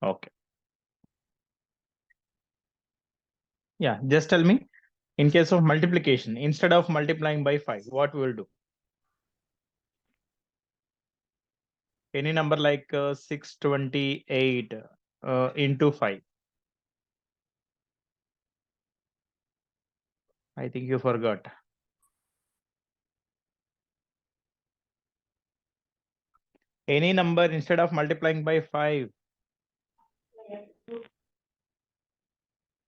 Okay. Yeah, just tell me, in case of multiplication, instead of multiplying by 5, what we will do? Any number like 628 into 5. I think you forgot. Any number instead of multiplying by 5,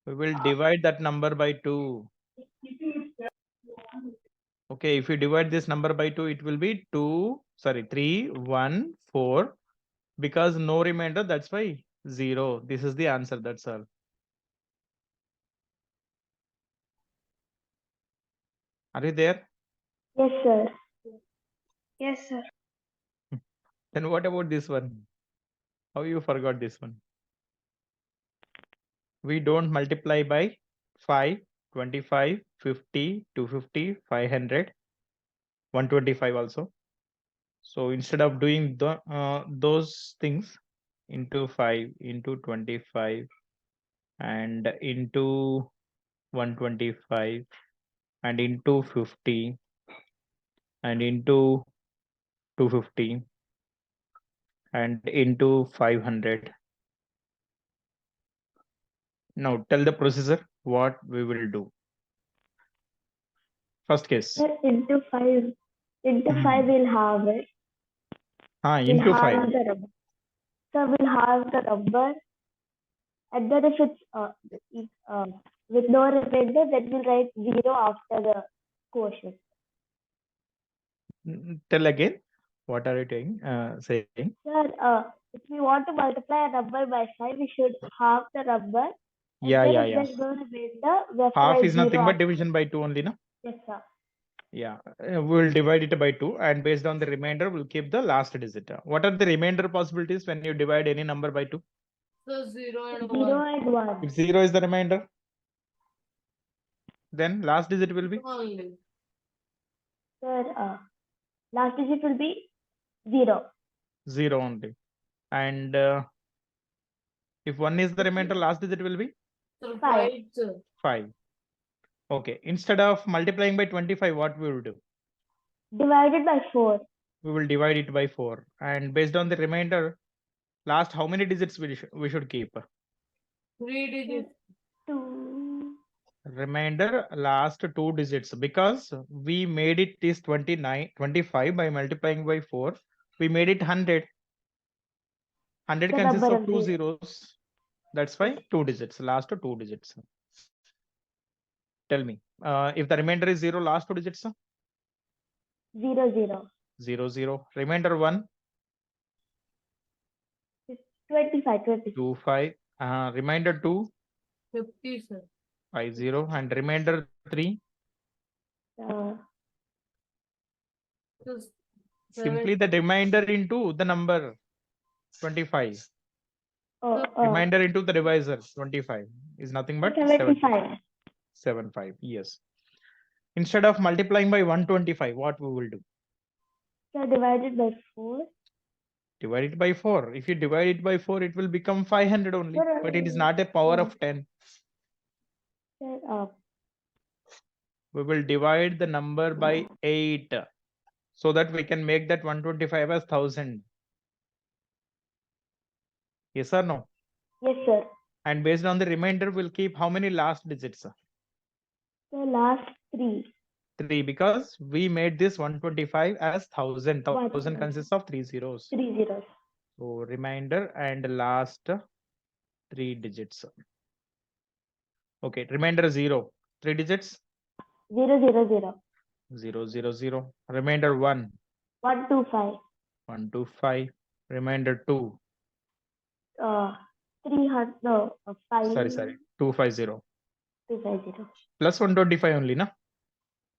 we will divide that number by 2. Okay, if you divide this number by 2, it will be 3, 1, 4. Because no remainder, that's why 0. This is the answer, that's all. Are you there? Yes, sir. Yes, sir. Then what about this one? How you forgot this one? We don't multiply by 5, 25, 50, 250, 500, 125 also. So instead of doing those things, into 5, into 25, and into 125, and into 50, and into 250, and into 500. Now tell the processor what we will do. First case. Sir, into 5. Into 5 we'll have it. Into We'll 5. have the number. So we'll have the number. And then if it's with no remainder, then we'll write 0 after the quotient. Tell again. What are you saying? Sir, if we want to multiply a number by 5, we should half the number. Yeah. If there's no remainder, we have to Half write is nothing 0 but after. division by 2 only, no? Yes, sir. Yeah, we'll divide it by 2, and based on the remainder, we'll keep the last digit. What are the remainder possibilities when you divide any number by 2? So 0 and 0 1. and 1. If 0 is the remainder, then last digit will be? Only. Sir, last digit will be 0. 0 only. And if 1 is the remainder, last digit will be? So 5. 5, sir. 5. Okay, instead of multiplying by 25, what we will do? Divided by 4. We will divide it by 4. And based on the remainder, last how many digits we should keep? 3 digits. 2. Remainder last 2 digits, because we made it is 25 by multiplying by 4. We made it 100. 100 The consists number of of 2 zeros. zeros. That's why 2 digits, last 2 digits. Tell me, if the remainder is 0, last 2 digits? 0, 0. 0, 0. Remainder 1? 25, 25. 2, 5. Remainder 2? 50, sir. 5, 0. And remainder 3? Uh, So Simply the remainder into the number 25. oh, Remainder into the divisor 25 is nothing but 75. 75. Yes. Instead of multiplying by 125, what we will do? So divided by 4. Divide it by 4. If you divide it by 4, it will become 500 only. But it is not a power of 10. Sir, We will divide the number by 8, so that we can make that 125 as 1000. Yes or no? yes, sir. And based on the remainder, we'll keep how many last digits? So last 3. 3, because we made this 125 as 1000. 1000 1000. consists of 3 zeros. 3 zeros. So remainder and last 3 digits. Okay, remainder 0. 3 digits? 0, 0, 0. 0, 0, 0. Remainder 1. 1, 2, 5. 1, 2, 5. Remainder 2. 300, no, 5. Sorry. 250. 250. Plus 125 only, na?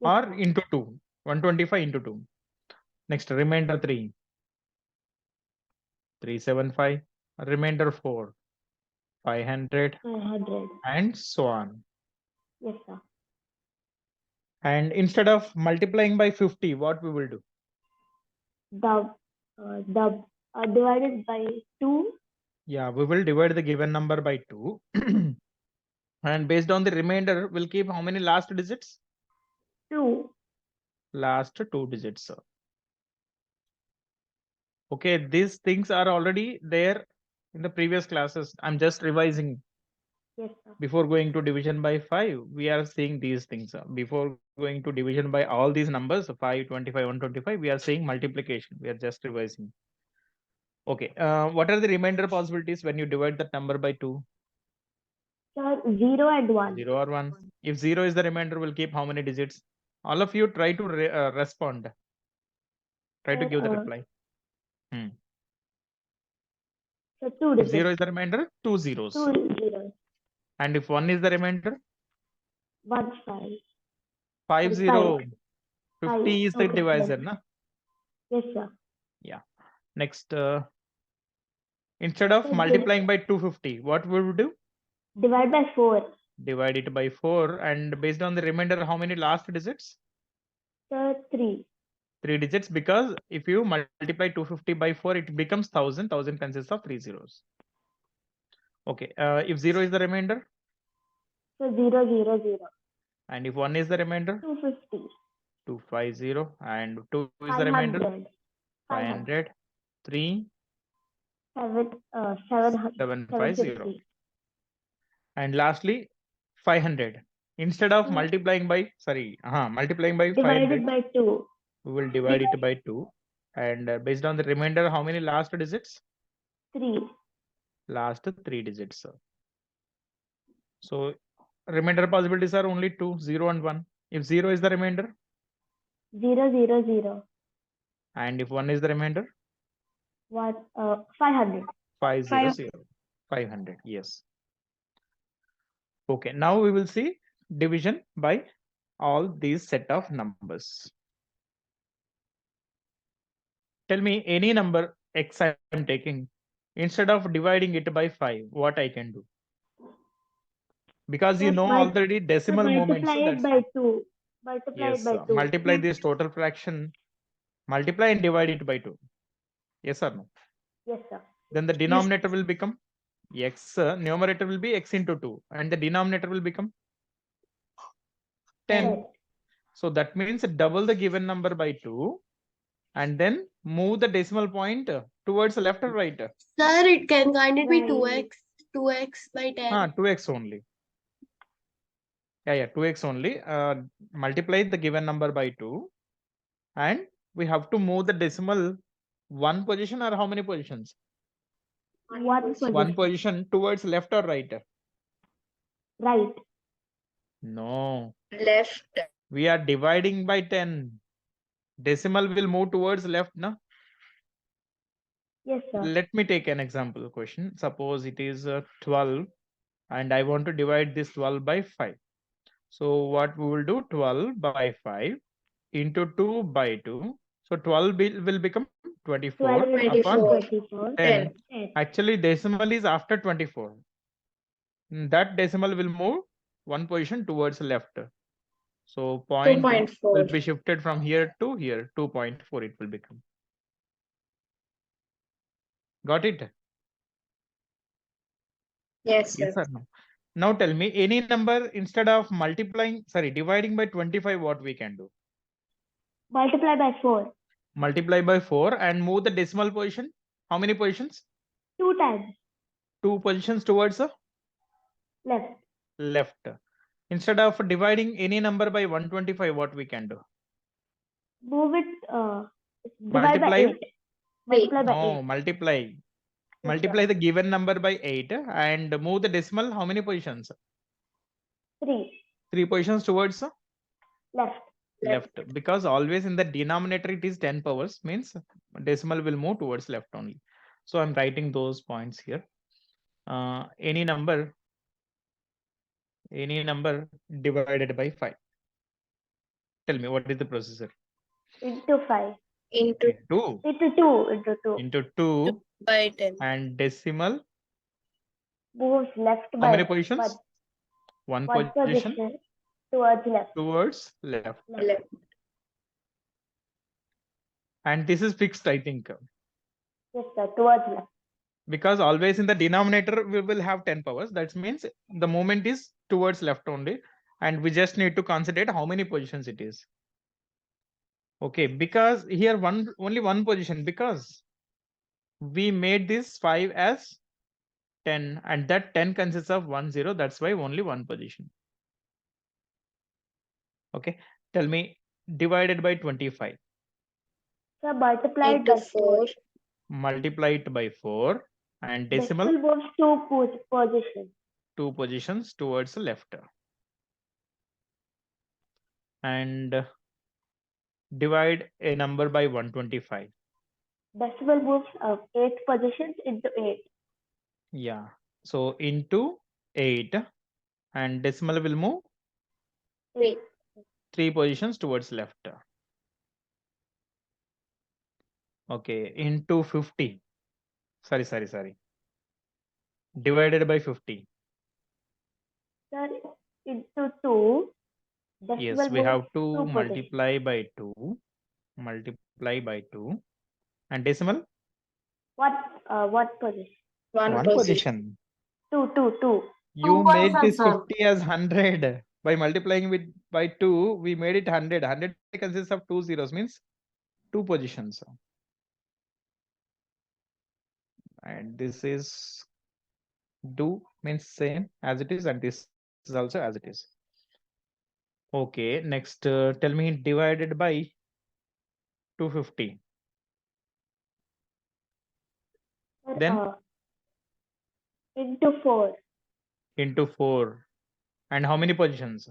Yes, Or sir. into 2. 125 into 2. Next, remainder 3. 375. Remainder 4. 500. 500. And so on. Yes, sir. And instead of multiplying by 50, what we will do? Divided by 2. Yeah, we will divide the given number by 2. And based on the remainder, we'll keep how many last digits? 2. Last 2 digits. Okay, these things are already there in the previous classes. I'm just revising. Yes, sir. Before going to division by 5, we are seeing these things. Before going to division by all these numbers, 5, 25, 125, we are seeing multiplication. We are just revising. Okay, what are the remainder possibilities when you divide that number by 2? Sir, 0 and 1. 0 or 1. If 0 is the remainder, we'll keep how many digits? All of you try to respond. Try to Sir, give the reply. So 2 If 0 digits. is the remainder, 2 zeros. 2 zeros. And if 1 is the remainder, 1 5. 5 Sorry, 0. 5. 50 is the Okay, divisor, yes. na? Yes, sir. Yeah. Next, instead of So multiplying by 250, what we would do? divide by 4. Divide it by 4, and based on the remainder, how many last digits? Sir, 3. 3 digits, because if you multiply 250 by 4, it becomes 1000. 1000 consists of 3 zeros. Okay, if 0 is the remainder, So 0 0 0. and if 1 is the remainder, 250. 250, and 2 is the remainder, 500. 500, 3, 700. 750. 750. And lastly, 500. Instead of multiplying by, multiplying by 500, Divided by 2. we will divide it by 2. And based on the remainder, how many last digits? 3. Last 3 digits. So remainder possibilities are only 2, 0 and 1. If 0 is the remainder, 0 0 0. and if 1 is the remainder, 500. 500. 500, yes. Okay, now we will see division by all these set of numbers. Tell me any number x I am taking. Instead of dividing it by 5, what I can do? Because you know already decimal moments. Multiply it by 2. Multiply Yes, it by 2. multiply this total fraction, multiply and divide it by 2. Yes or no? Yes, sir. Then the denominator will become x, numerator will be x into 2, and the denominator will become 10. So that means double the given number by 2, and then move the decimal point towards left or right? Sir, it can be Right. 2x by 10. 2x only. Yeah, 2x only. Multiply the given number by 2, and we have to move the decimal 1 position, or how many positions? 1 position. 1 position towards left or right? Right. No. Left. We are dividing by 10. Decimal will move towards left, no? Yes, sir. Let me take an example question. Suppose it is 12, and I want to divide this 12 by 5. So what we will do? 12 by 5 into 2 by 2. So 12 will become 24 upon 24. 10. Actually, decimal is after 24. That decimal will move 1 position towards left. So point 2.4. will be shifted from here to here. 2.4 it will become. Got it? Yes, sir. Yes or no? Now tell me, any number instead of dividing by 25, what we can do? Multiply by 4. Multiply by 4 and move the decimal position. How many positions? 2 times. 2 positions towards the Left. left. Instead of dividing any number by 125, what we can do? Move it. Divide by Multiply. 8. Multiply by 8. Multiply. Multiply the given number by 8 and move the decimal. How many positions? 3. 3 positions towards the Left. Because always in the denominator it is 10 powers, means decimal will move towards left only. So I'm writing those points here. Any number divided by 5. Tell me, what is the procedure? Into 5. Into 2 Into 2 by 10. and decimal. Moves left How by many positions? One position towards left. Left. And this is fixed, I think. Yes, sir. Towards left. Because always in the denominator we will have 10 powers. That means the movement is towards left only, and we just need to consider how many positions it is. Okay, because here only one position, because we made this 5 as 10, and that 10 consists of 1 0. That's why only one position. Okay, tell me, divided by 25. So multiplied Into by 4. 4. Multiply it by 4, and decimal Decimal moves 2 positions. 2 positions towards the left. And divide a number by 125. Decimal moves 8 positions into 8. Yeah, so into 8, and decimal will move 3. 3 positions towards left. Okay, into 50. Sorry. Divided by 50. Sir, into 2. Decimal Yes, we moves have to 2 positions. multiply by 2. Multiply by 2. And decimal? What position? 1 position. position. 2. You made this sir. 50 as 100. By multiplying with by 2, we made it 100. 100 consists of 2 zeros, means 2 positions. And this is do means same as it is, and this is also as it is. Okay, next tell me, divided by 250. Sir, Then into 4. into 4. And how many positions?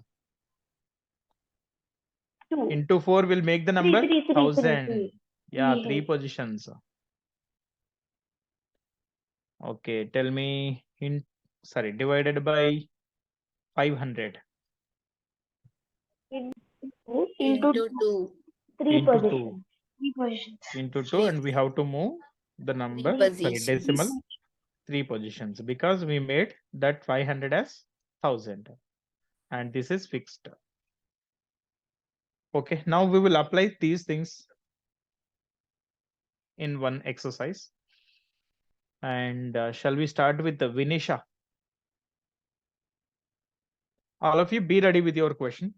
2. Into 4 will make the number 1000. Three. Yeah, Three. 3 positions. Okay, tell me, divided by 500. Into 2. 3 Into 2. positions. 3 positions. Into 2, Three. and we have to move the number, positions. decimal 3 positions, because we made that 500 as 1000, and this is fixed. Okay, now we will apply these things in one exercise. And shall we start with the Vinisha? All of you be ready with your question.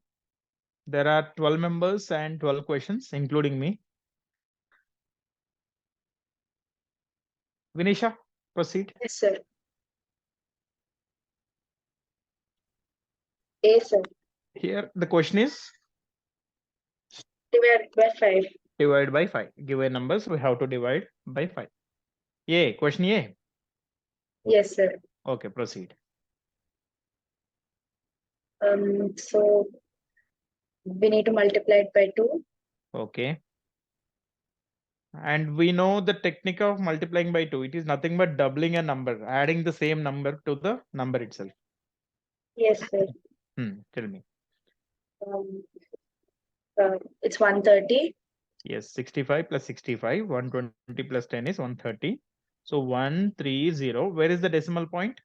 There are 12 members and 12 questions, including me. Vinisha, proceed. Yes, sir. A, sir. Here the question is Divided by 5. divide by 5. Given numbers, we have to divide by 5. Yeah, question A. Yes, sir. Okay, proceed. So we need to multiply it by 2. Okay. And we know the technique of multiplying by 2. It is nothing but doubling a number, adding the same number to the number itself. Yes, sir. Tell me. It's 130. Yes, 65 plus 65, 120 plus 10 is 130. So 130. Where is the decimal point?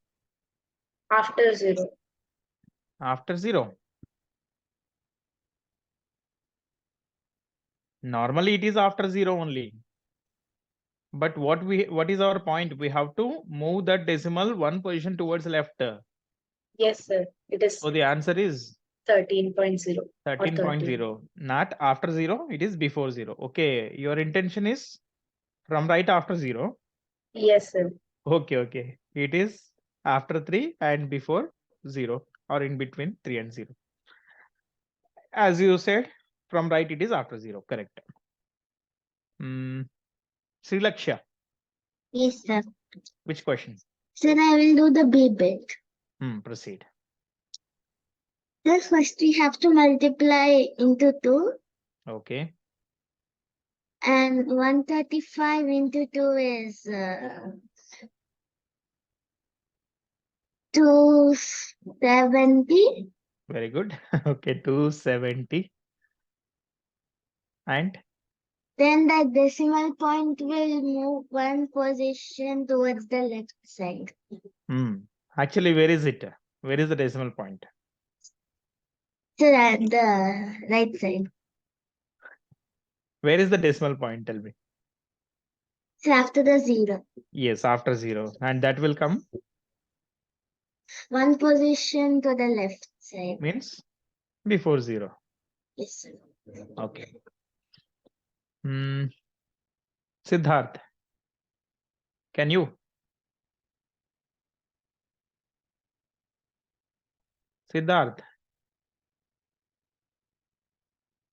After 0. After 0. Normally it is after 0 only. But what is our point? We have to move that decimal 1 position towards left. Yes, sir. It is So the answer is 13.0. 13.0. Not after 0, it is before 0. Okay, your intention is from right after 0. Yes, sir. Okay. It is after 3 and before 0, or in between 3 and 0. As you said, from right it is after 0. Correct. Sri Lakshya, Yes, sir. which question? Sir, I will do the B bit. Proceed. Sir, first we have to multiply into 2. Okay. And 135 into 2 is 270. Very good. Okay, 270. And Then the decimal point will move 1 position towards the left side. actually, where is it? Where is the decimal point? Sir, at the right side. Where is the decimal point? Tell me. So after the 0. Yes, after 0. And that will come, One position to the left side. means before 0. Yes, sir. Okay. Siddharth, can you? Siddharth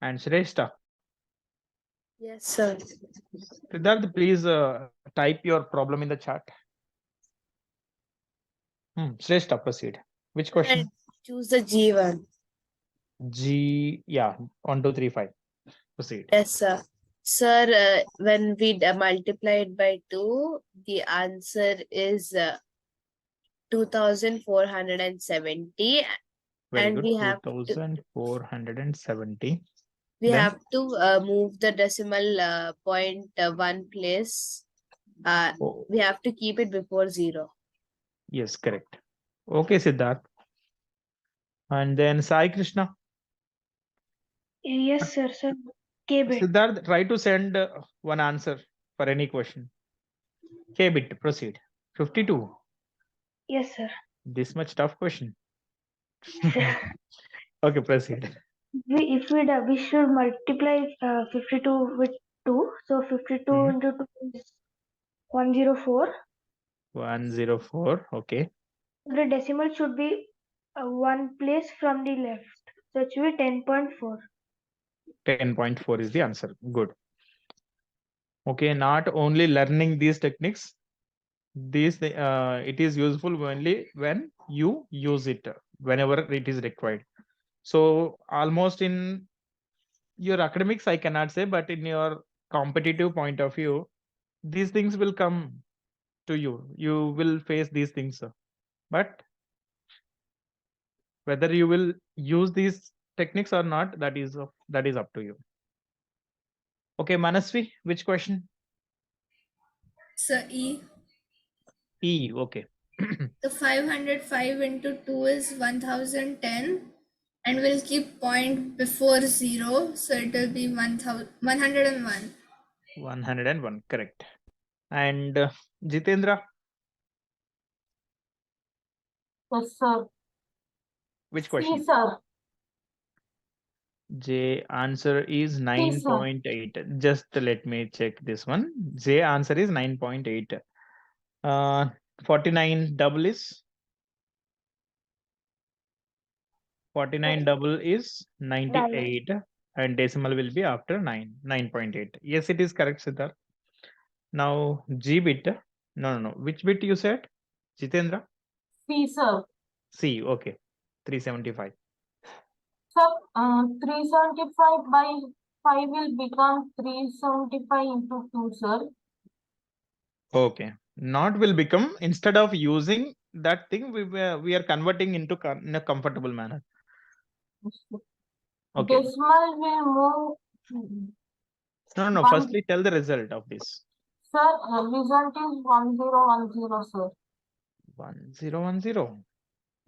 and Shrestha. Yes, sir. Siddharth, please type your problem in the chat. Shrestha, proceed. Which question? Choose the G1. G, yeah, 1, 2, 3, 5. Proceed. Yes, sir. Sir, when we multiply it by 2, the answer is 2470. Very And good. we have to, 2470. we Then? have to move the decimal point one place. Oh, We have to keep it before 0. yes, correct. Okay, Siddharth. And then Sai Krishna. Yes, sir. Sir, K bit. Siddharth, try to send one answer for any question. K bit, proceed. 52. Yes, sir. This much tough question. Okay, proceed. We should multiply 52 with 2. So 52 into 2 is 104. 104. Okay. The decimal should be one place from the left. So it should be 10.4. 10.4 is the answer. Good. Okay, not only learning these techniques, it is useful only when you use it, whenever it is required. So almost in your academics, I cannot say, but in your competitive point of view, these things will come to you. You will face these things. But whether you will use these techniques or not, that is up to you. Okay, Manasvi, which question? So E. E, okay. So 505 into 2 is 1010, and we'll keep point before 0. So it will be 101. 101, correct. And Jitendra, Yes, sir. which C, question? sir. J answer is sir. 9.8. Just let me check this one. J answer is 9.8. 49 double is 49 double is 98, and decimal will be after 9.8. Yes, it is correct, Siddharth. Now G bit. No. Which bit you said, Jitendra? C, sir. C, okay. 375. Sir, 375 by 5 will become 375 into 2, sir. Okay. Not will become, instead of using that thing, we are converting into in a comfortable manner. Okay. Decimal will move. No. One- Firstly, tell the result of this. Sir, result is 1010, sir. 1010.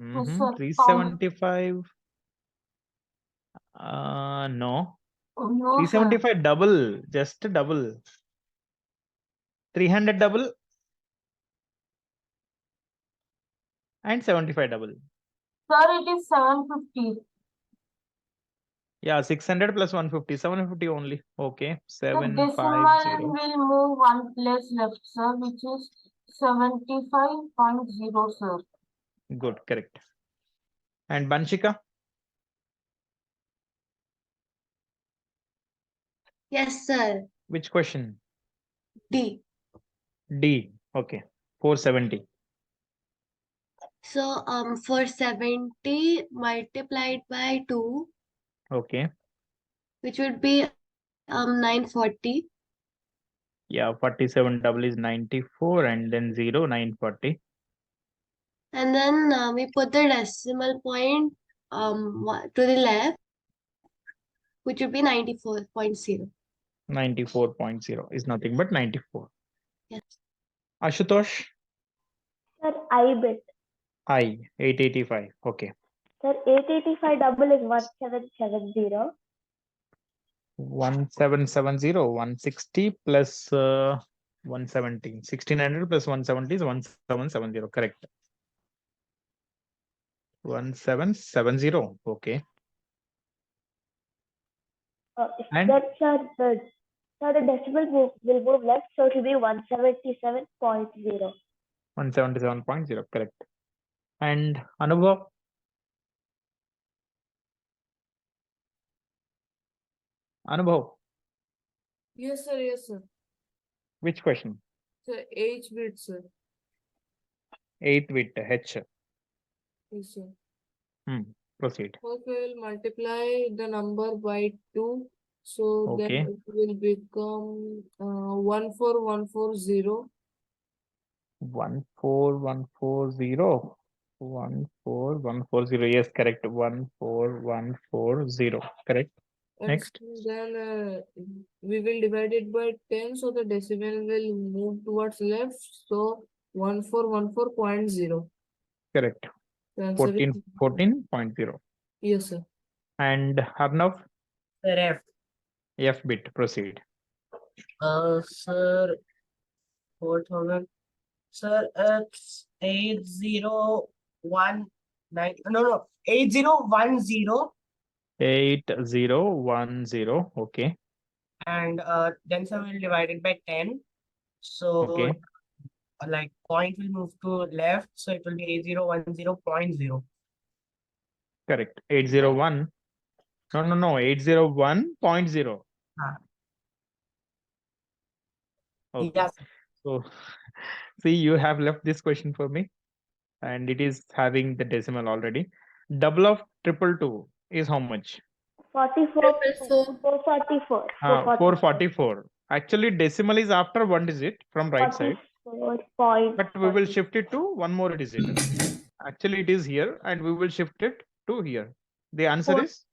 Yes, sir. 375. No. No, sir. 375 double, just double. 300 double and 75 double. Sir, it is 750. Yeah, 600 plus 150, 750 only. Okay, The 750. decimal will move one place left, sir, which is 75.0, sir. Good, correct. And Banshika, Yes, sir. which question? D. D. Okay, 470. So 470 multiplied by 2, Okay, which would be 940. yeah, 47 double is 94, and then 0, 940. And then we put the decimal point to the left, which would be 94.0. 94.0 is nothing but 94. Yes. Ashutosh, Sir, I bit. I, 885. Okay. Sir, 885 double is 1770. 1770, 160 plus 170. 1600 plus 170 is 1770. Correct. 1770. Okay. And That, sir, the decimal will move left, so it will be 177.0. 177.0. Correct. And Anubhav? Anubhav, Yes, sir. Yes, sir. which question? Sir, H bit, sir. 8th bit H. Yes, sir. Proceed. First, we will multiply the number by 2. So then Okay. it will become 14140. 14140. 14140. Yes, correct. 14140. Correct. And Next. then we will divide it by 10. So the decimal will move towards left. So 1414.0. Correct. The answer is 14.0. yes, sir. And Arnav? Sir, F. F bit. Proceed. Sir, 4000. Sir, it's 8019. No, 8010. 8010. Okay. And then sir will divide it by 10. So Okay. like point will move to left. So it will be 8010.0. Correct. 801. No. 801.0. Okay. Yes. So, see, you have left this question for me, and it is having the decimal already. Double of 222 is how much? 444. 444. Actually, decimal is after one digit from right side, 44. but we will shift it to one more digit. Actually, it is here, and we will shift it to here. The answer is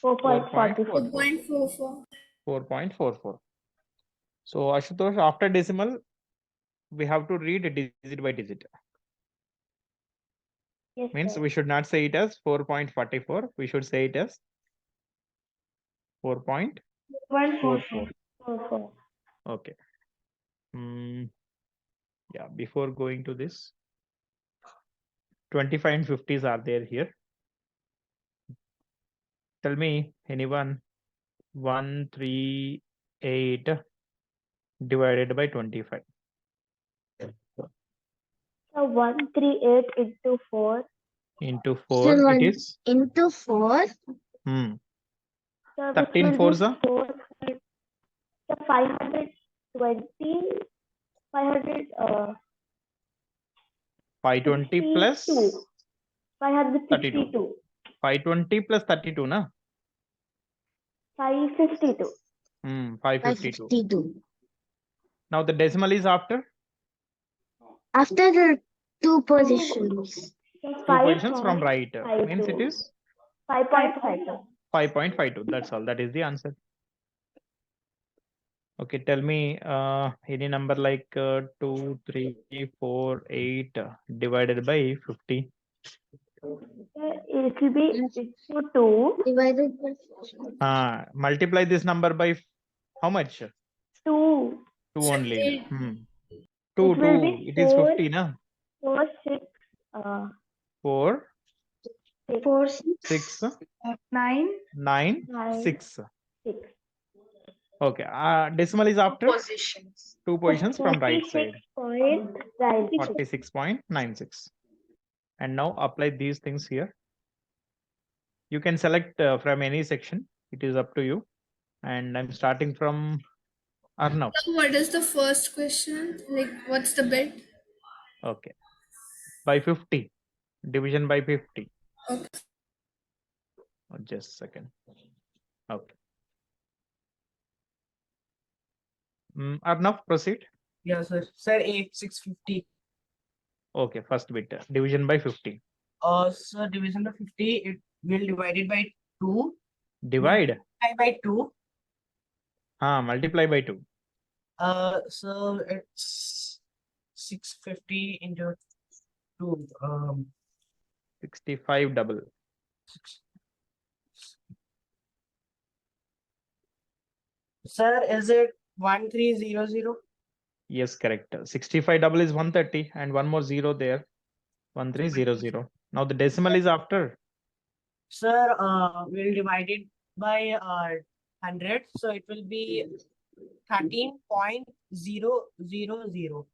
4.44. 4.44. 4.44. So, Ashutosh, after decimal, we have to read digit by digit. Yes, Means sir. we should not say it as 4.44. We should say it as 4.44. 4.44. Okay. Yeah, before going to this, 25 and 50s are there here. Tell me, anyone, 138 divided by 25. So 138 into 4. Into 4, it is? Into 4. So 13 fours are? 520. 520 plus 562. 520 plus 32, na? 552. 552. Now the decimal is after? After the 2 positions. So 2 positions from right. 5.52. Means it is 5.52. 5.52. That's all. That is the answer. Okay, tell me any number like 2, 3, 4, 8 divided by 50. It will be into 2. Divided by Multiply this number by how much? 2. 2 only. Eight. 2, It will 2. be It is 4. 50, na? 4, 6, 4, 4, 6, 9, 9, 6. 6. Okay. Decimal is after? Positions. 2 positions from right side. 46.96. 46.96. And now apply these things here. You can select from any section. It is up to you. And I'm starting from Arnav. So what is the first question? Like, what's the bit? Okay. By 50. Division by 50. Okay. Oh, just a second. Okay. Arnav, proceed. Yes, sir. Sir, 650. Okay, first bit. Division by 50. Sir, division by 50, it will divide it by 2. Divide. Multiply by 2. Multiply by 2. So it's 650 into 2. 65 double. Sir, is it 1300? Yes, correct. 65 double is 130 and one more zero there. 1300. Now the decimal is after. Sir, we'll divide it by 100. So it will be 13.000.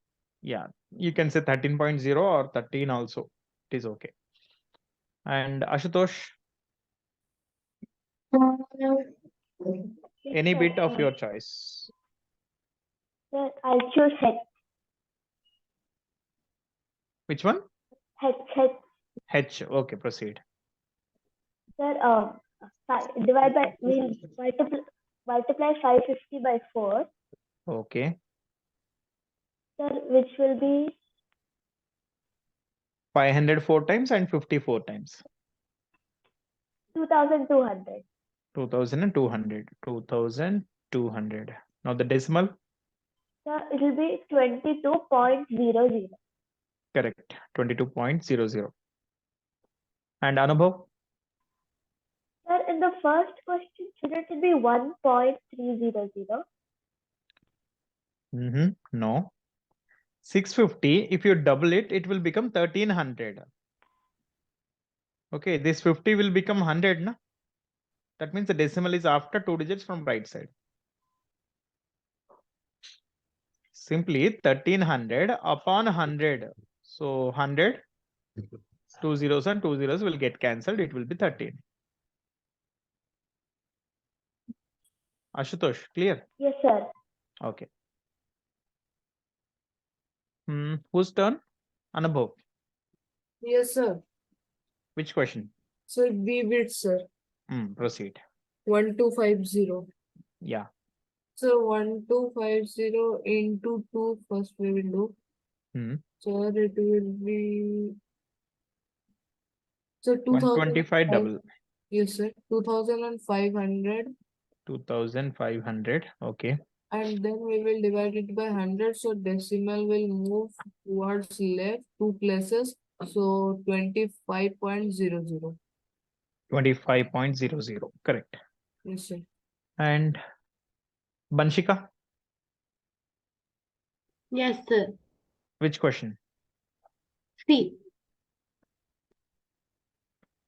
Yeah, you can say 13.0 or 13 also. It is okay. And Ashutosh, any bit of your choice. Sir, I'll choose H. Which one? H, H. H. Okay, proceed. Sir, we'll multiply 550 by 4. Okay. Sir, which will be 504 times and 54 times. 2200. 2200. 2200. Now the decimal. Sir, it will be 22.00. Correct. 22.00. And Anubhav? Sir, in the first question, shouldn't it be 1.300? No. 650, if you double it, it will become 1300. Okay, this 50 will become 100, na? That means the decimal is after 2 digits from right side. Simply 1300 upon 100. So 100, 2 zeros and 2 zeros will get cancelled. It will be 13. Ashutosh, clear? Yes, sir. Okay. Whose turn? Anubhav. Yes, sir. Which question? So B bit, sir. Proceed. 1250. Yeah. So 1250 into 2 first we will do. So it will be. So 125 double. Yes, sir. 2500. 2500. Okay. And then we will divide it by 100. So decimal will move towards left 2 places. So 25.00. 25.00. Correct. Yes, sir. And Banshika, Yes, sir. which question? C.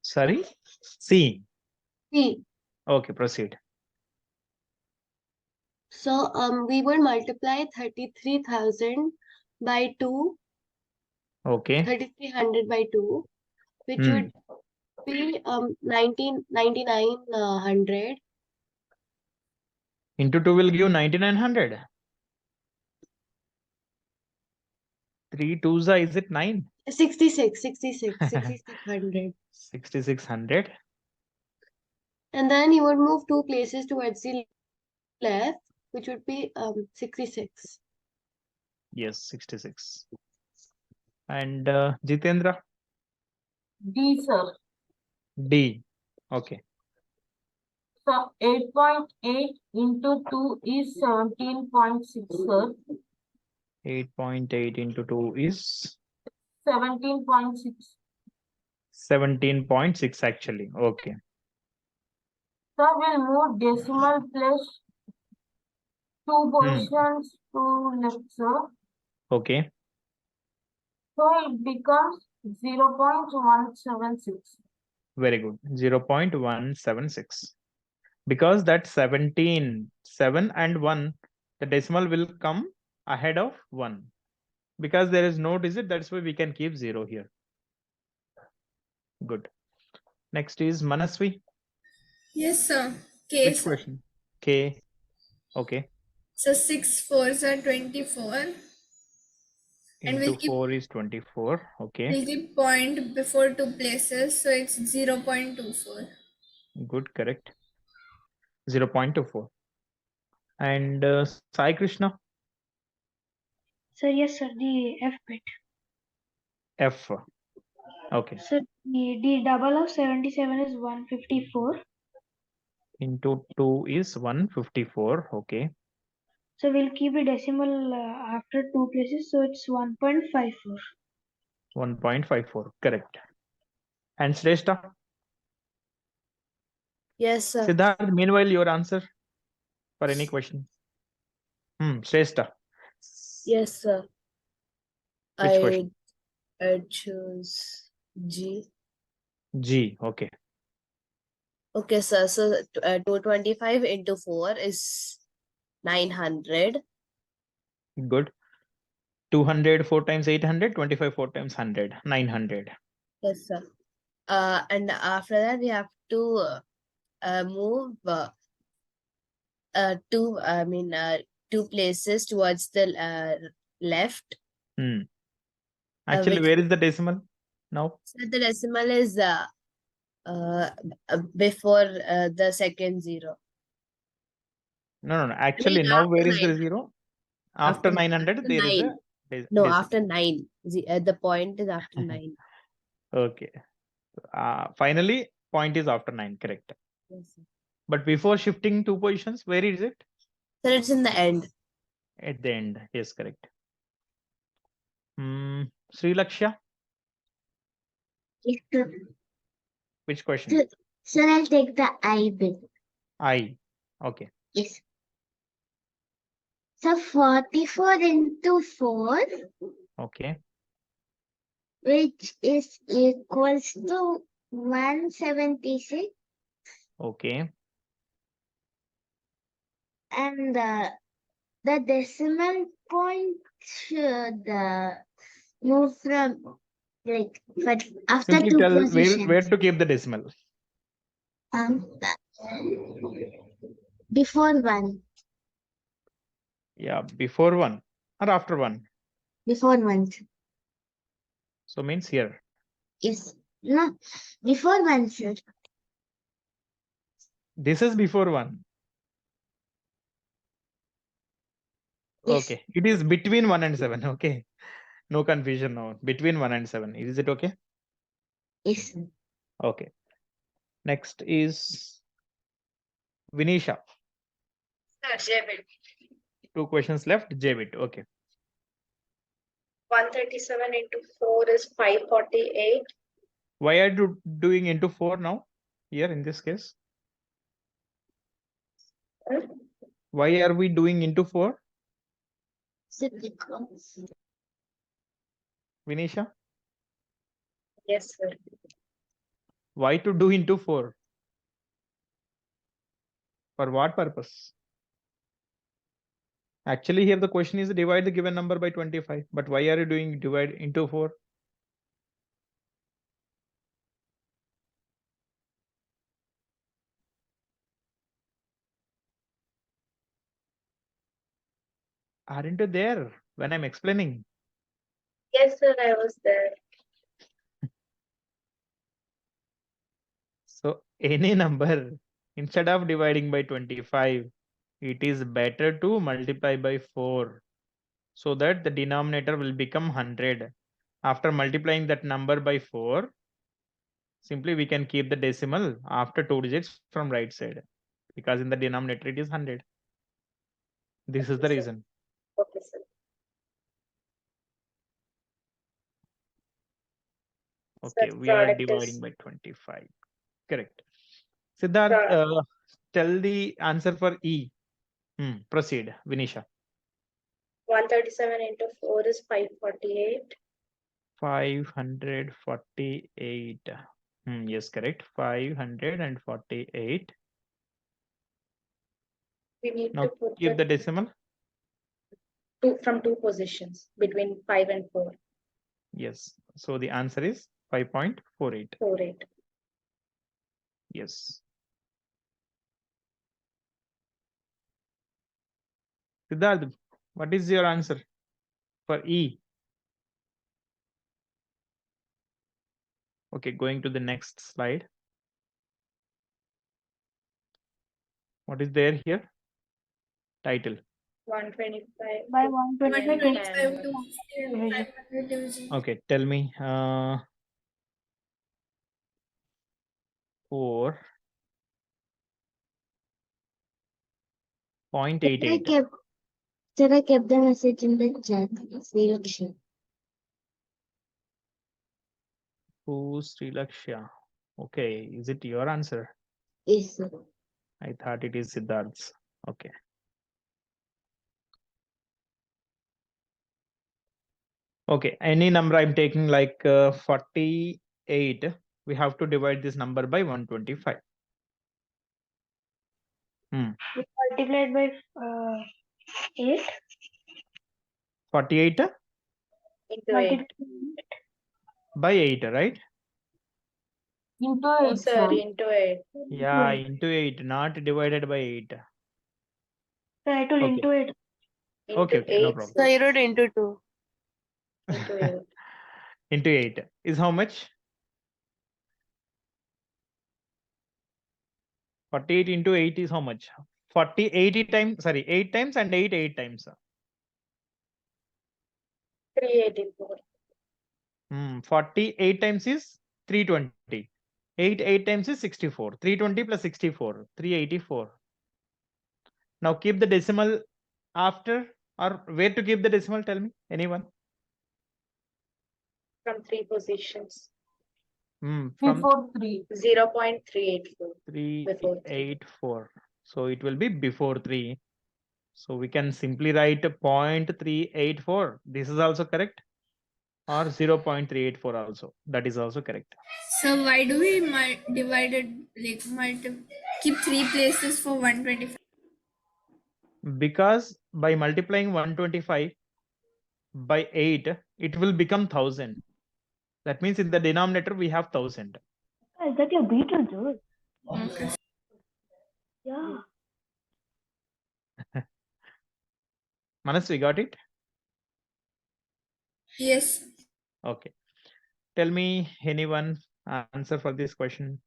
Sorry? C. C. Okay, proceed. So we will multiply 33,000 by 2. Okay. 3,300 by 2, which would be 9900. Into 2 will give 9900. 3 2s, is it 9? 6600. 6600. And then you would move 2 places towards the left, which would be 66. Yes, 66. And Jitendra? D, sir. D. Okay. So 8.8 into 2 is 17.6, sir. 8.8 into 2 is 17.6. 17.6 actually. Okay. So we'll move decimal place 2 positions to left, sir. Okay. So it becomes 0.176. Very good. 0.176. Because that 17, 7 and 1, the decimal will come ahead of 1. Because there is no digit, that's why we can keep 0 here. Good. Next is Manasvi. Yes, sir. K, Which sir. question? K. Okay. So 6 4s are 24. And Into 4 is 24. Okay. we'll keep point before 2 places. So it's 0.24. Good, correct. 0.24. And Sai Krishna? Sir, yes, sir, the F bit. F. Okay. So the double of 77 is 154. Into 2 is 154. Okay. So we'll keep the decimal after 2 places. So it's 1.54. 1.54. Correct. And Shrestha? Yes, sir. Siddharth, meanwhile, your answer for any question. Shrestha. Yes, sir. Which question? I choose G. G. Okay. Okay, sir. So 225 into 4 is 900. Good. 200 4 times 800, 25 4 times 100, 900. Yes, sir. And after that we have to move two places towards the left. Actually, which- where is the decimal now? So the decimal is before the second zero. No. Actually, now after where is the 900. zero? After 900, after there is 9. a No, decimal. after 9. The point is after 9. Okay. Finally, point is after 9. Correct. Yes, sir. But before shifting 2 positions, where is it? So it's in the end. At the end. Yes, correct. Sri Lakshya, Yes, sir. which question? Sir, I'll take the I bit. I. Okay. Yes. So 44 into 4, Okay. which is equals to 176, Okay. and the decimal point should move from but after Simply two tell positions. where to keep the decimal. Before 1. Yeah, before 1 or after 1. Before 1. So means here. Yes. No. Before 1, sir. This is before 1. Yes. Okay. It is between 1 and 7. Okay. No confusion now. Between 1 and 7. Is it okay? Yes. Okay. Next is Vinisha. Sir, 2 questions left. Jbit. Okay. 137 into 4 is 548. Why are you doing into 4 now? Here in this case. Why are we doing into 4? Vinisha? Yes, sir. Why to do into 4? For what purpose? Actually, here the question is divide the given number by 25. But why are you doing divide into 4? Aren't you there when I'm explaining? Yes, sir, I was there. So any number, instead of dividing by 25, it is better to multiply by 4 so that the denominator will become 100. After multiplying that number by 4, simply we can keep the decimal after 2 digits from right side because in the denominator it is 100. This is the reason. Okay, sir. Okay, Such we are product dividing is by 25. Correct. Siddharth, tell the answer for E. Proceed, Vinisha. 137 into 4 is 548. 548. Yes, correct. 548. We need Now to put keep the decimal. from 2 positions between 5 and 4. Yes. So the answer is 5.48. 48. Yes. Siddharth, what is your answer for E? Okay, going to the next slide. What is there here? Title. 125. By 125 125 to division. 500 division. Okay, tell me. 4.88. Sir, I kept the message in the chat. Sri Lakshya. Who's Sri Lakshya? Okay, is it your answer? Yes, sir. I thought it is Siddharth's. Okay. Okay, any number I'm taking like 48, we have to divide this number by 125. We multiplied by 8. 48 Into 8. Multiplied by 8, right? Into No, 8, sir, sir. into 8. Yeah, into 8, not divided by 8. So I told Okay. into 8. Into Okay, okay, no 8, problem. So sir. you wrote into 2. Into 8. Into 8 is how much? 48 into 8 is how much? 40, 80 times, sorry, 8 times and 8 times. 384. 48 times is 320. 8 times is 64. 320 plus 64, 384. Now keep the decimal after, or where to keep the decimal? Tell me, anyone? From 3 positions. From Before 3. 0.384. Before 3. 384. So it will be before 3. So we can simply write 0.384. This is also correct. Or 0.384 also. That is also correct. So why do we divide it like keep 3 places for 125? Because by multiplying 125 by 8, it will become 1000. That means in the denominator we have 1000. Is that your beetle, George? Okay. Yeah. Manas, we got it? Yes. Okay. Tell me anyone answer for this question.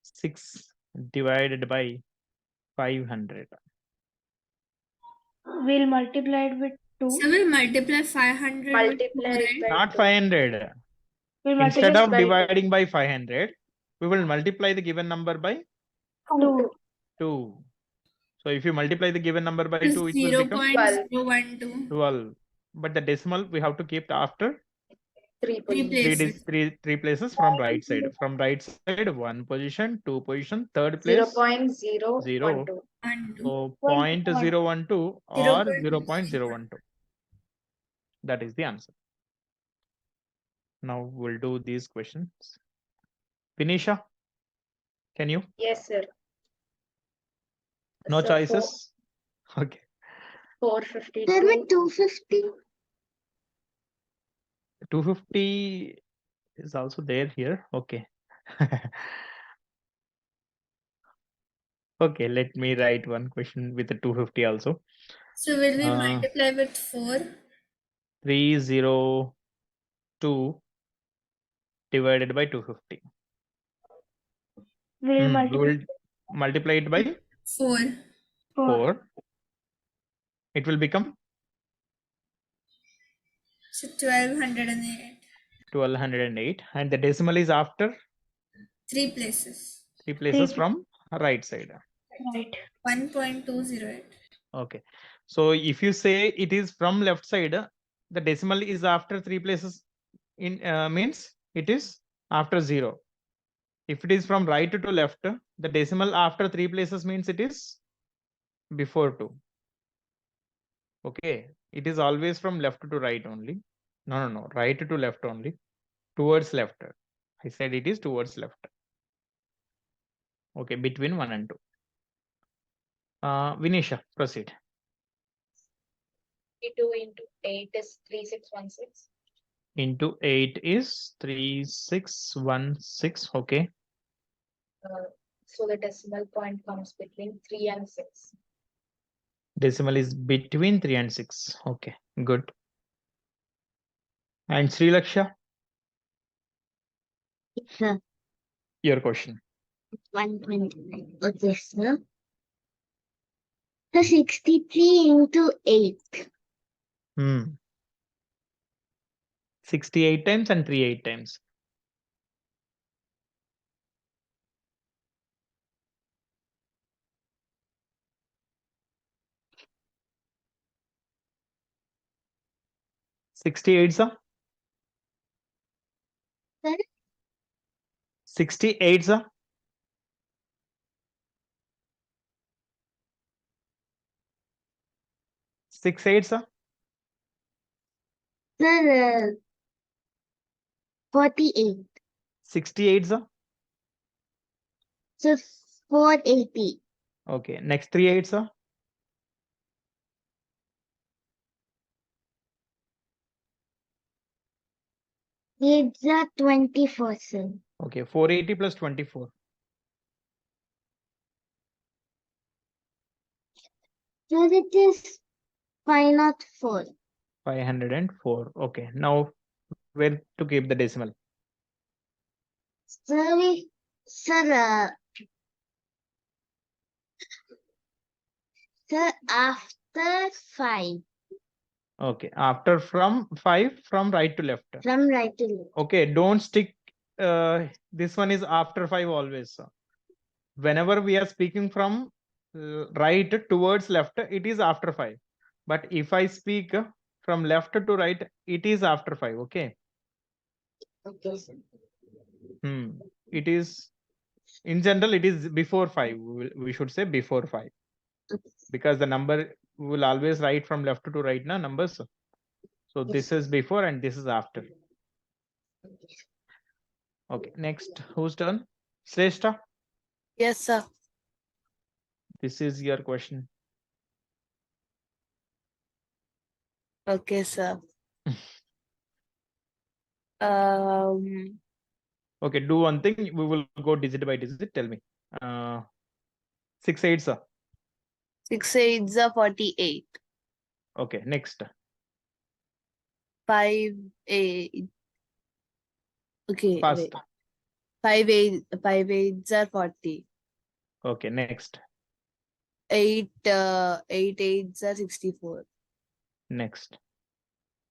6 divided by 500. We'll multiply it with 2. So we'll multiply 500 with 2, Multiply right? it by Not 2. 500. We'll Instead multiply of by two. dividing by 500, we will multiply the given number by 2. 2. So if you multiply the given number by It's 2, it will become 0.012. 12. But the decimal we have to keep after 3 3 positions. places. three places from right side. From right side, 1 position, 2 position, third place 0. 0.012. 1, 2. So 0.012 or 0.012. That is the answer. Now we'll do these questions. Vinisha, can you? Yes, sir. No So choices? Okay. 452. 250. 250 is also there here. Okay. Okay, let me write one question with the 250 also. So will we multiply with 4? 302 divided by 250. We'll We multiply will multiply it by 4. 4. It will become So 1208. 1208. And the decimal is after 3 places. 3 places Three. from right side. Right. 1.208. Okay. So if you say it is from left side, the decimal is after 3 places in means it is after 0. If it is from right to left, the decimal after 3 places means it is before 2. Okay. It is always from left to right only. No. Right to left only. Towards left. I said it is towards left. Okay. Between 1 and 2. Vinisha, proceed. 32 into 8 is 3616. Into 8 is 3616. Okay. So the decimal point comes between 3 and 6. Decimal is between 3 and 6. Okay, good. And Sri Laksha, Sir, your question. 129. Okay, sir. So 63 into 8. 68 times and 38 times. Sixty-eight, sir. Sir? 68, sir. 68, sir. Sir, 48. 68, sir. So 480. Okay. Next 3 8s, sir. It's a 24, sir. Okay. 480 plus 24. So it is 504. 504. Okay. Now, where to keep the decimal? Sir, after 5. Okay. After from 5, from right to left. From right to left. Okay. Don't stick. This one is after 5 always, sir. Whenever we are speaking from right towards left, it is after 5. But if I speak from left to right, it is after 5. Okay. Okay, sir. It is, in general, it is before 5. We should say before 5. Because the number will always write from left to right, na numbers. So this is before and this is after. Okay. Next, whose turn? Shrestha, Yes, sir. this is your question. Okay, sir. Um, Okay, do one thing. We will go digit by digit. Tell me. 6 8, sir. 6 8s are 48. Okay, next. 5 8. Okay, Fast. wait. 5 8s are 40. Okay, next. 8 8s are 64. Next.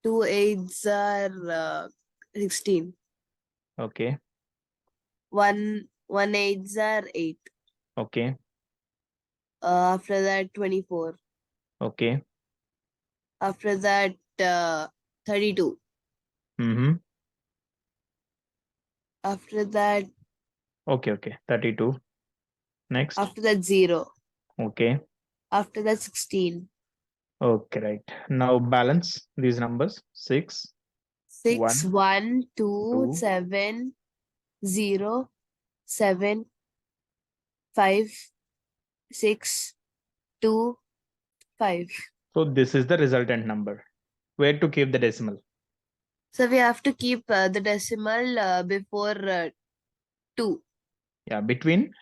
2 8s are 16. Okay. 1 8s are 8. Okay. After that 24. Okay. After that 32. After that Okay. 32. Next. after that 0. Okay. After that 16. Okay, right. Now balance these numbers. 6, 6 1, 1 2 2. 7 0 7 5 6 2 5. So this is the resultant number. Where to keep the decimal? So we have to keep the decimal before 2. Yeah, between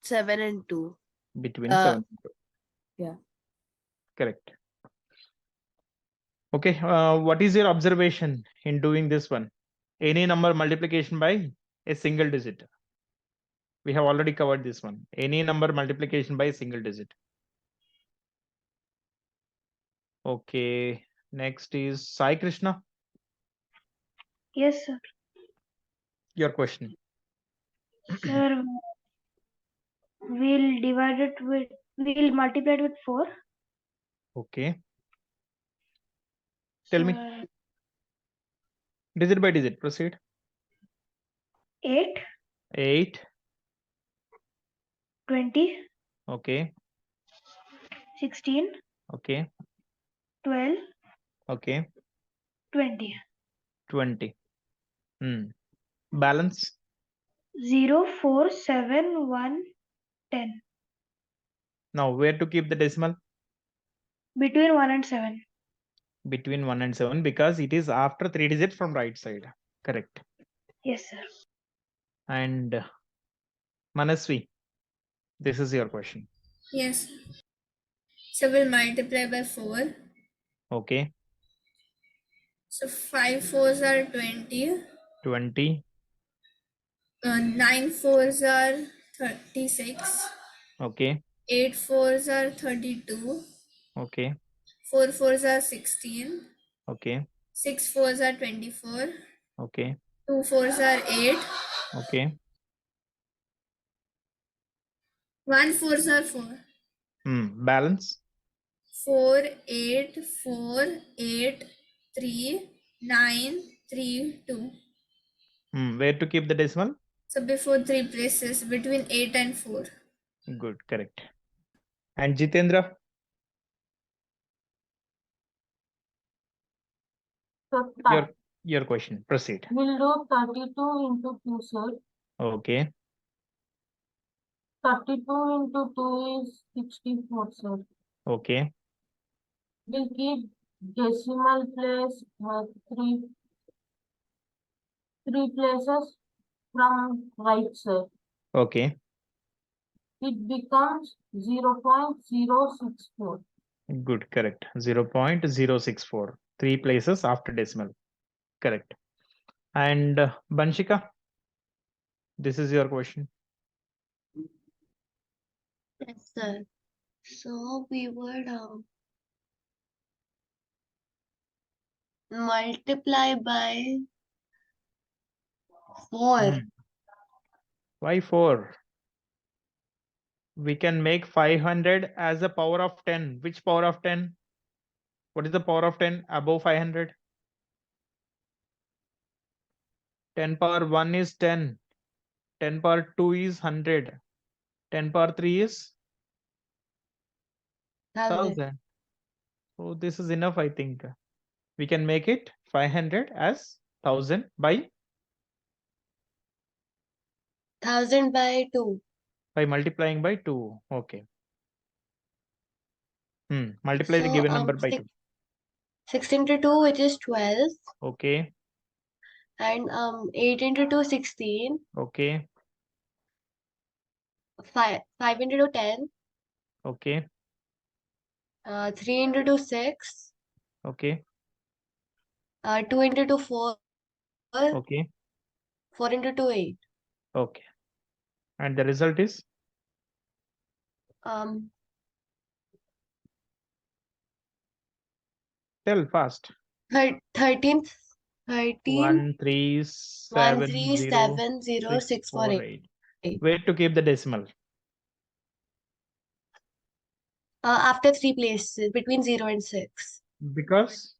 7 and 2. 7 and 2. Yeah. Correct. Okay, what is your observation in doing this one? Any number multiplication by a single digit. We have already covered this one. Any number multiplication by a single digit. Okay, next is Sai Krishna. Yes, sir. Your question. Sir, we'll multiply it with 4. Okay. Tell me. Sir, Digit by digit. Proceed. 8, 8. 20, Okay. 16, Okay. 12, Okay. 20. 20. Balance. 0, 4, 7, 1, 10. Now, where to keep the decimal? Between 1 and 7. Between 1 and 7, because it is after 3 digits from right side. Correct. Yes, sir. And Manasvi, this is your question. Yes. So we'll multiply by 4. Okay. So 5 4s are 20. 20. 9 4s are 36. Okay. 8 4s are 32. Okay. 4 4s are 16. Okay. 6 4s are 24. Okay. 2 4s are 8. Okay. 1 4s are 4. Balance. 4 8 4 8 3 9 3 2. Where to keep the decimal? So before 3 places, between 8 and 4. Good. Correct. And Jitendra? So Your question. Proceed. we'll do 32 into 2, sir. Okay. 32 into 2 is 64, sir. Okay. We'll keep decimal place three places from right side. Okay. It becomes 0.064. Good. Correct. 0.064. 3 places after decimal. Correct. And Banshika, this is your question. Yes, sir. So we would multiply by 4. Why 4? We can make 500 as a power of 10. Which power of 10? What is the power of 10 above 500? 10 power 1 is 10. 10 power 2 is 100. 10 power 3 is 1000. So this is enough, I think. We can make it 500 as 1000 by 1000 by 2. By multiplying by 2. Okay. Multiply the So, given number by 2. 6 into 2, which is 12. Okay. And 8 into 2, 16. Okay. 5 into 2, 10. Okay. 3 into 2, 6. Okay. 2 into 2, 4. Okay. 4 into 2, 8. Okay. And the result is? Tell fast. 13. 1370648. Where to keep the decimal? After 3 places, between 0 and 6. Because?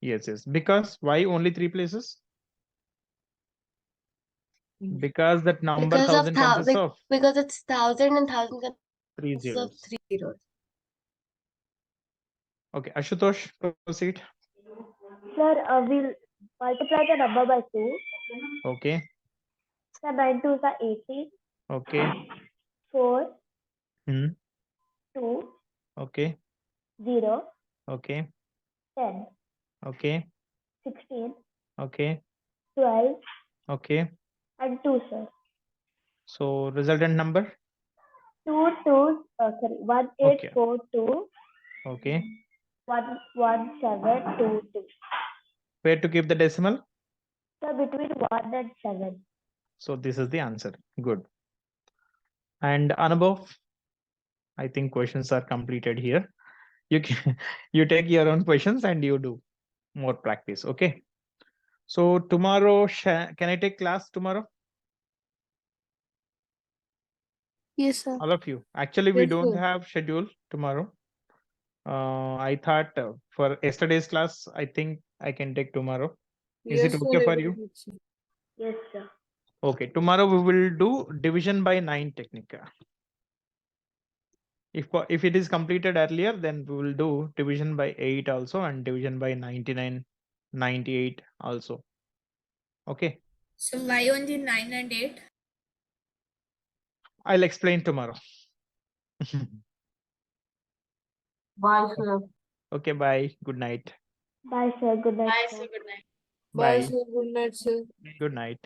Yes. Because why only 3 places? Because that number Because 1000 consists of because it's 1000 and 1000 3 consists of zeros. 3 zeros. Okay. Ashutosh, proceed. Sir, we'll multiply the number by 2. Okay. Sir, 9 2s are 18. Okay. 4. 2. 2. Okay. 0. Okay. 10. Okay. 16. Okay. 12. Okay. And 2, sir. So resultant number? 1842. Okay. 11722. Where to keep the decimal? So between 1 and 7. So this is the answer. Good. And Anubhav, I think questions are completed here. You can you take your own questions and you do more practice. Okay. So tomorrow, can I take class tomorrow? Yes, sir. All of you. Actually, we Yes, don't sir. have schedule tomorrow. I thought for yesterday's class, I think I can take tomorrow. Is Yes, it sir, okay for it you? is. Yes, sir. Okay. Tomorrow we will do division by 9 technique. If it is completed earlier, then we will do division by 8 also and division by 99, 98 also. Okay. So why only 9 and 8? I'll explain tomorrow. Bye, sir. Okay, bye. Good night. Bye, sir. Good night, sir. Good night. Bye, Bye. sir. Good night, sir. Good night.